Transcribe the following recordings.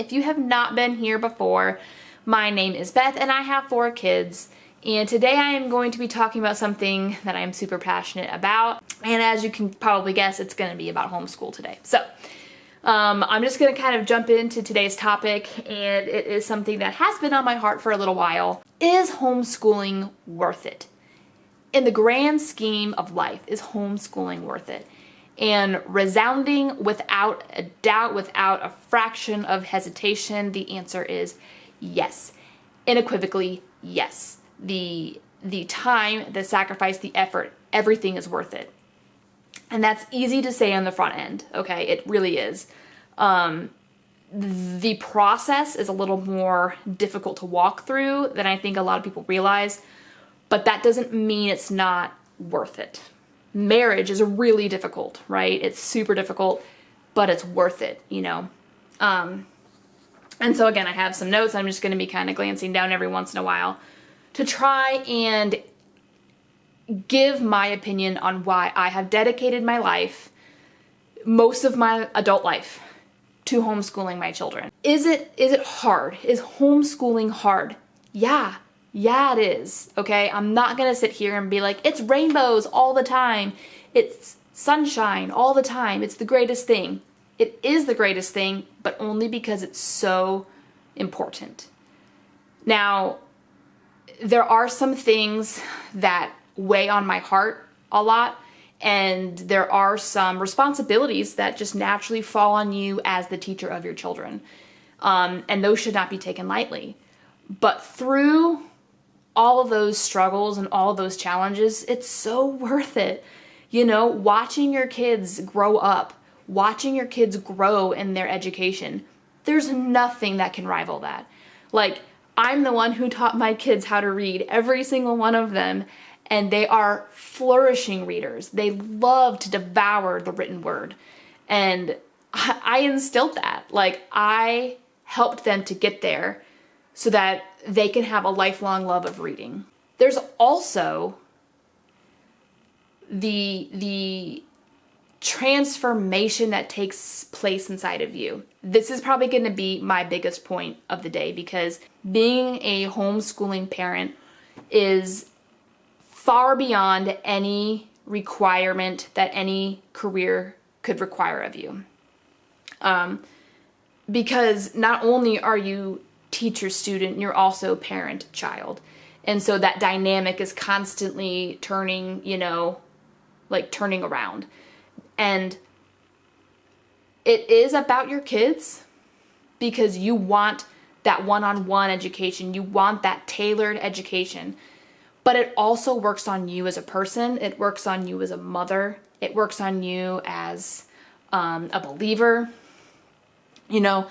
If you have not been here before, my name is Beth and I have 4 kids. And today I am going to be talking about something that I am super passionate about. And as you can probably guess, it's going to be about homeschool today. So I'm just going to kind of jump into today's topic, and it is something that has been on my heart for a little while. Is homeschooling worth it? In the grand scheme of life, is homeschooling worth it? And resounding without a doubt, without a fraction of hesitation, the answer is yes. Unequivocally, yes. The time, the sacrifice, the effort, everything is worth it. And that's easy to say on the front end, okay? It really is. The process is a little more difficult to walk through than I think a lot of people realize, but that doesn't mean it's not worth it. Marriage is really difficult, right? It's super difficult, but it's worth it, you know? And so again, I have some notes. I'm just going to be kind of glancing down every once in a while to try and give my opinion on why I have dedicated my life, most of my adult life, to homeschooling my children. Is it hard? Is homeschooling hard? Yeah, it is, okay? I'm not gonna sit here and be like, it's rainbows all the time. It's sunshine all the time. It's the greatest thing. It is the greatest thing, but only because it's so important. Now, there are some things that weigh on my heart a lot, and there are some responsibilities that just naturally fall on you as the teacher of your children, and those should not be taken lightly. But through all of those struggles and all of those challenges, it's so worth it. You know, watching your kids grow up, watching your kids grow in their education, there's nothing that can rival that. Like, I'm the one who taught my kids how to read, every single one of them, and they are flourishing readers. They love to devour the written word. And I instilled that. Like, I helped them to get there so that they can have a lifelong love of reading. There's also the transformation that takes place inside of you. This is probably going to be my biggest point of the day, because being a homeschooling parent is far beyond any requirement that any career could require of you. Because not only are you teacher student, you're also parent child. And so that dynamic is constantly turning, you know, like turning around. And it is about your kids, because you want that one-on-one education. You want that tailored education. But it also works on you as a person. It works on you as a mother. It works on you as a believer. You know,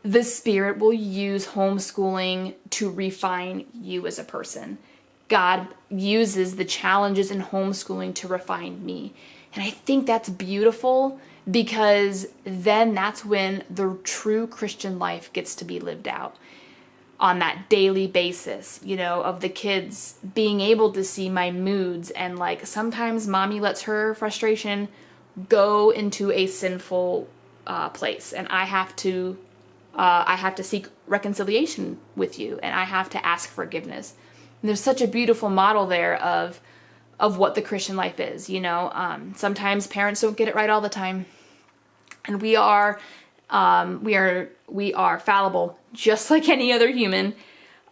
the Spirit will use homeschooling to refine you as a person. God uses the challenges in homeschooling to refine me. And I think that's beautiful, because then that's when the true Christian life gets to be lived out on that daily basis, you know, of the kids being able to see my moods. And like, sometimes mommy lets her frustration go into a sinful place, and I have to seek reconciliation with you, and I have to ask forgiveness. And there's such a beautiful model there of what the Christian life is, you know. Sometimes parents don't get it right all the time, and we are fallible, just like any other human,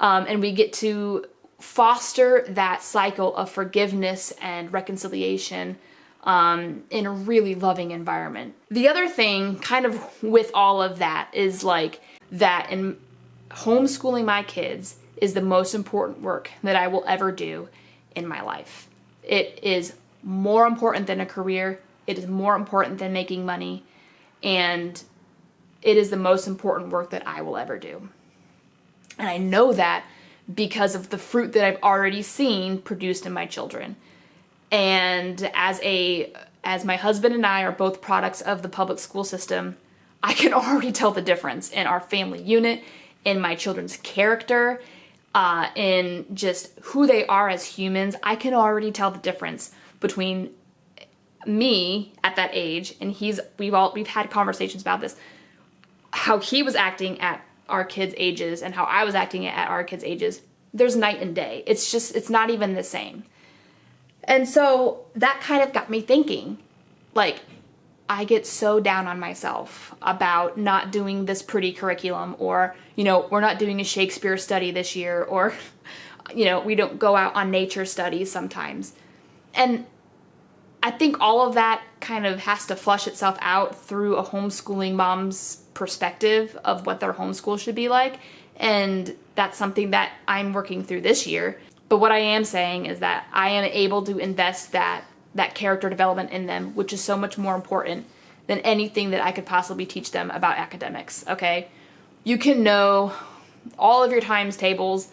and we get to foster that cycle of forgiveness and reconciliation in a really loving environment. The other thing, kind of with all of that, is like that in homeschooling my kids is the most important work that I will ever do in my life. It is more important than a career. It is more important than making money. And it is the most important work that I will ever do. And I know that because of the fruit that I've already seen produced in my children. And as my husband and I are both products of the public school system, I can already tell the difference in our family unit, in my children's character, in just who they are as humans. I can already tell the difference between me at that age, and we've had conversations about this, how he was acting at our kids' ages and how I was acting at our kids' ages, there's night and day. It's not even the same. And so that kind of got me thinking, like, I get so down on myself about not doing this pretty curriculum, or, we're not doing a Shakespeare study this year, or, we don't go out on nature studies sometimes. And I think all of that kind of has to flush itself out through a homeschooling mom's perspective of what their homeschool should be like. And that's something that I'm working through this year. But what I am saying is that I am able to invest that character development in them, which is so much more important than anything that I could possibly teach them about academics, okay? You can know all of your times tables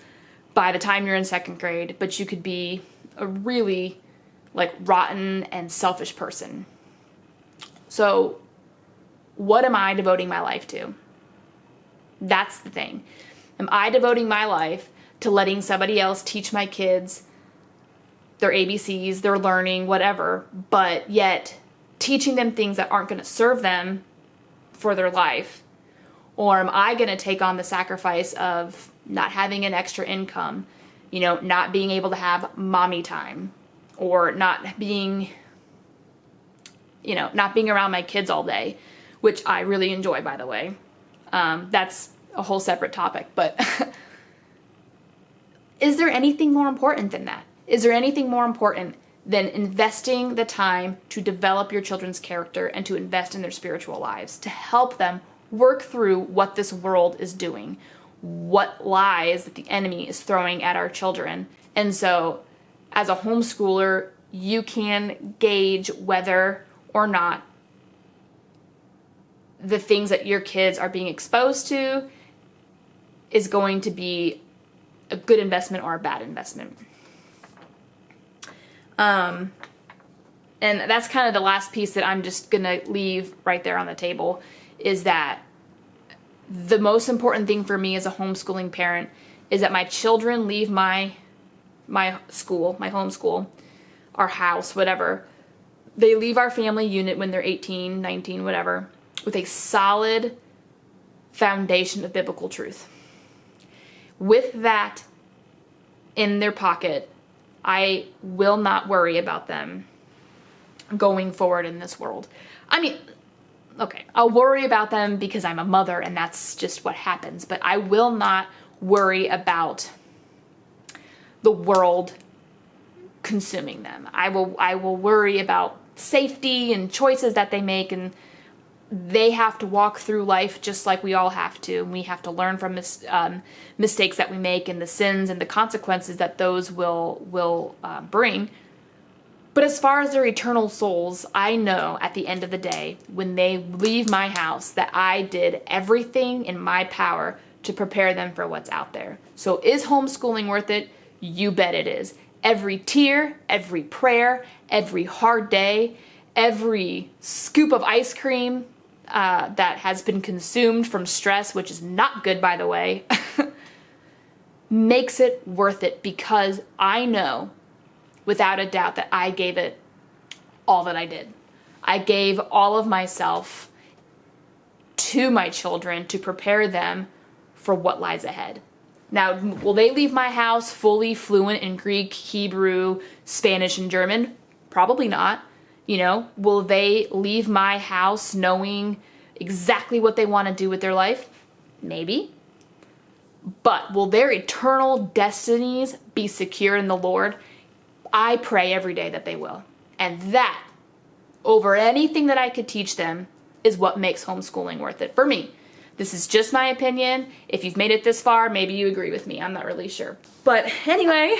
by the time you're in second grade, but you could be a really rotten and selfish person. So what am I devoting my life to? That's the thing. Am I devoting my life to letting somebody else teach my kids their ABCs, their learning, whatever, but yet teaching them things that aren't going to serve them for their life? Or am I going to take on the sacrifice of not having an extra income, not being able to have mommy time, or not being around my kids all day, which I really enjoy, by the way. That's a whole separate topic, but is there anything more important than that? Is there anything more important than investing the time to develop your children's character and to invest in their spiritual lives, to help them work through what this world is doing, what lies that the enemy is throwing at our children? And so, as a homeschooler, you can gauge whether or not the things that your kids are being exposed to is going to be a good investment or a bad investment. And that's kind of the last piece that I'm just going to leave right there on the table, is that the most important thing for me as a homeschooling parent is that my children leave my school, my homeschool, our house, whatever. They leave our family unit when they're 18, 19, whatever, with a solid foundation of biblical truth. With that in their pocket, I will not worry about them going forward in this world. I mean, okay, I'll worry about them because I'm a mother and that's just what happens, but I will not worry about the world consuming them. I will worry about safety and choices that they make, and they have to walk through life just like we all have to. And we have to learn from mistakes that we make and the sins and the consequences that those will bring. But as far as their eternal souls, I know at the end of the day, when they leave my house, that I did everything in my power to prepare them for what's out there. So is homeschooling worth it? You bet it is. Every tear, every prayer, every hard day, every scoop of ice cream that has been consumed from stress, which is not good, by the way, makes it worth it, because I know without a doubt that I gave it all that I did. I gave all of myself to my children to prepare them for what lies ahead. Now, will they leave my house fully fluent in Greek, Hebrew, Spanish, and German? Probably not. Will they leave my house knowing exactly what they want to do with their life? Maybe. But will their eternal destinies be secure in the Lord? I pray every day that they will. And that, over anything that I could teach them, is what makes homeschooling worth it for me. This is just my opinion. If you've made it this far, maybe you agree with me. I'm not really sure. But anyway,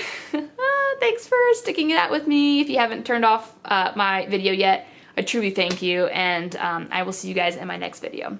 thanks for sticking it out with me. If you haven't turned off my video yet, I truly thank you. And I will see you guys in my next video.